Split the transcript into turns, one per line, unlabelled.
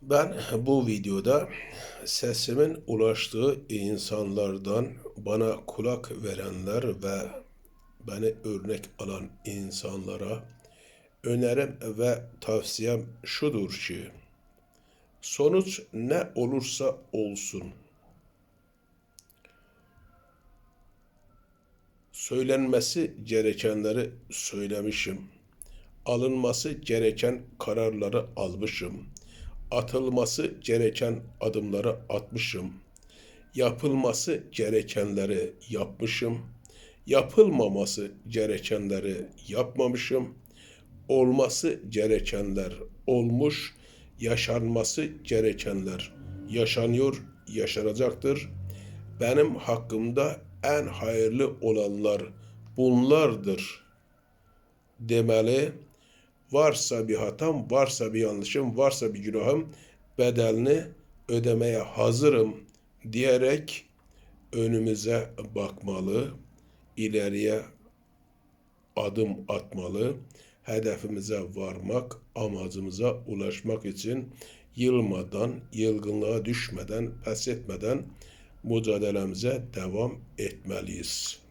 Ben bu videoda sesimin ulaştığı insanlardan bana kulak verenler ve beni örnek alan insanlara önerim ve tavsiyem şudur ki, sonuç ne olursa olsun, söylenmesi gerekenleri söylemişim, alınması gereken kararları almışım, atılması gereken adımları atmışım, yapılması gerekenleri yapmışım, yapılmaması gerekenleri yapmamışım, olması gerekenler olmuş, yaşanması gerekenler yaşanıyor, yaşanacaktır. Benim hakkımda en hayırlı olanlar bunlardır demeli. Varsa bir hatam, varsa bir yanlışım, varsa bir günahım, bedelini ödemeye hazırım diyerek önümüze bakmalı, ileriye adım atmalı, hedefimize varmak, amacımıza ulaşmak için yılmadan, yılgınlığa düşmeden, pes etmeden mücadelemize devam etmeliyiz.